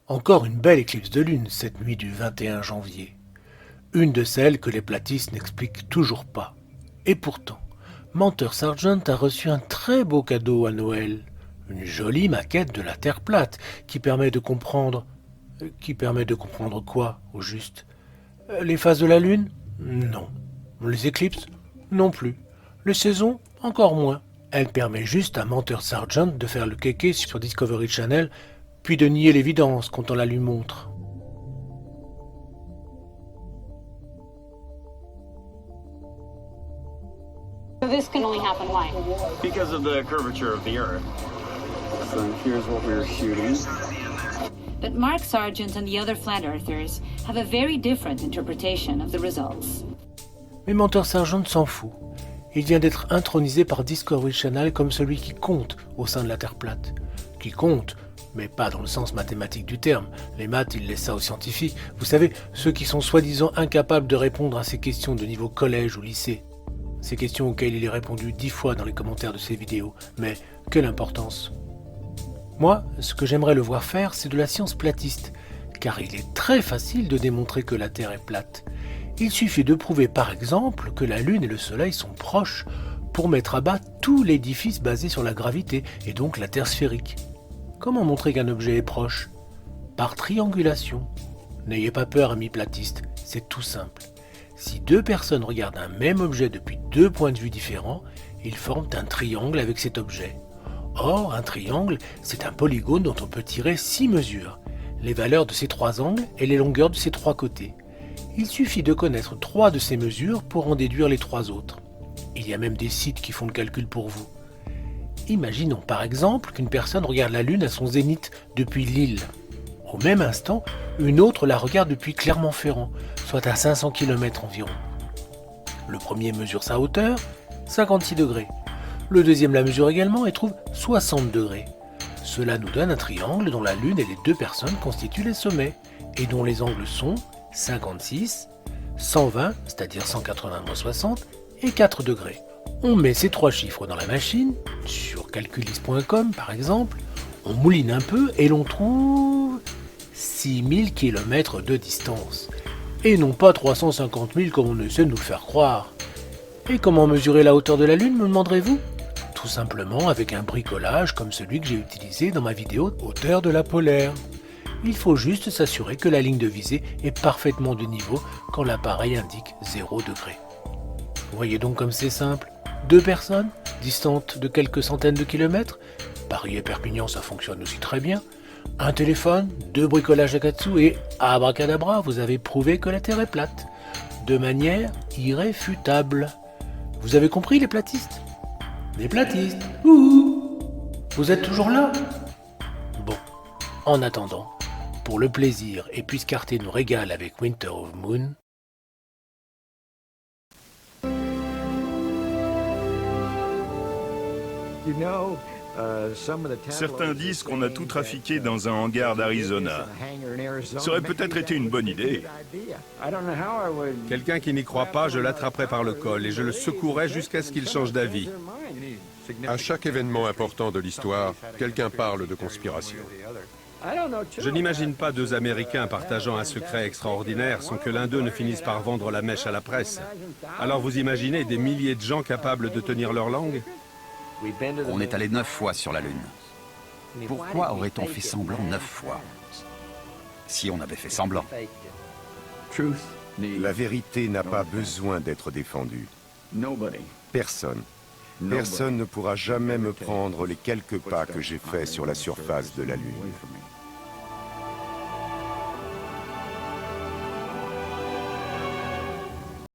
Encore une belle éclipse de lune cette nuit du 21 janvier. Une de celles que les platistes n'expliquent toujours pas. Et pourtant, Menteur Sargent a reçu un très beau cadeau à Noël. Une jolie maquette de la Terre plate qui permet de comprendre... Qui permet de comprendre quoi, au juste? Les phases de la Lune? Non. Les éclipses? Non plus. Les saisons? Encore moins. Elle permet juste à Menteur Sargent de faire le kéké sur Discovery Channel, puis de nier l'évidence quand on la lui montre. So this can only happen why? Because of the curvature of the Earth. So here's what we're shooting. But Mark Sargent and the other flat earthers have a very different interpretation of the results. Mais Menteur Sargent s'en fout. Il vient d'être intronisé par Discovery Channel comme celui qui compte au sein de la Terre plate. Qui compte, mais pas dans le sens mathématique du terme. Les maths, ils laissent ça aux scientifiques. Vous savez, ceux qui sont soi-disant incapables de répondre à ces questions de niveau collège ou lycée. Ces questions auxquelles il est répondu 10 fois dans les commentaires de ces vidéos. Mais quelle importance! Moi, ce que j'aimerais le voir faire, c'est de la science platiste, car il est très facile de démontrer que la Terre est plate. Il suffit de prouver par exemple que la Lune et le Soleil sont proches pour mettre à bas tout l'édifice basé sur la gravité et donc la Terre sphérique. Comment montrer qu'un objet est proche? Par triangulation. N'ayez pas peur, amis platistes, c'est tout simple. Si deux personnes regardent un même objet depuis deux points de vue différents, ils forment un triangle avec cet objet. Or, un triangle, c'est un polygone dont on peut tirer 6 mesures, les valeurs de ces 3 angles et les longueurs de ces 3 côtés. Il suffit de connaître 3 de ces mesures pour en déduire les 3 autres. Il y a même des sites qui font le calcul pour vous. Imaginons par exemple qu'une personne regarde la Lune à son zénith depuis Lille. Au même instant, une autre la regarde depuis Clermont-Ferrand, soit à 500 km environ. Le premier mesure sa hauteur, 56 degrés. Le deuxième la mesure également et trouve 60 degrés. Cela nous donne un triangle dont la Lune et les deux personnes constituent les sommets et dont les angles sont 56, 120, c'est-à-dire 180-60, et 4 degrés. On met ces 3 chiffres dans la machine, sur calculis.com par exemple, on mouline un peu et l'on trouve 6000 km de distance. Et non pas 350 000 comme on essaie de nous le faire croire. Et comment mesurer la hauteur de la Lune, me demanderez-vous? Tout simplement avec un bricolage comme celui que j'ai utilisé dans ma vidéo hauteur de la polaire. Il faut juste s'assurer que la ligne de visée est parfaitement de niveau quand l'appareil indique 0 degré. Vous voyez donc comme c'est simple. 2 personnes, distantes de quelques centaines de kilomètres. Paris et Perpignan, ça fonctionne aussi très bien. Un téléphone, 2 bricolages Akatsu et abracadabra, vous avez prouvé que la Terre est plate. De manière irréfutable. Vous avez compris les platistes? Les platistes, ouh! Vous êtes toujours là? Bon, en attendant, pour le plaisir et puisqu'Arte nous régale avec Winter of Moon, Certains disent qu'on a tout trafiqué dans un hangar d'Arizona. Ça aurait peut-être été une bonne idée. Quelqu'un qui n'y croit pas, je l'attraperai par le col et je le secouerai jusqu'à ce qu'il change d'avis. À chaque événement important de l'histoire, quelqu'un parle de conspiration. Je n'imagine pas 2 Américains partageant un secret extraordinaire sans que l'un d'eux ne finisse par vendre la mèche à la presse. Alors vous imaginez des milliers de gens capables de tenir leur langue? On est allé 9 fois sur la Lune. Pourquoi aurait-on fait semblant 9 fois? Si on avait fait semblant. La vérité n'a pas besoin d'être défendue. Personne. Personne ne pourra jamais me prendre les quelques pas que j'ai faits sur la surface de la Lune.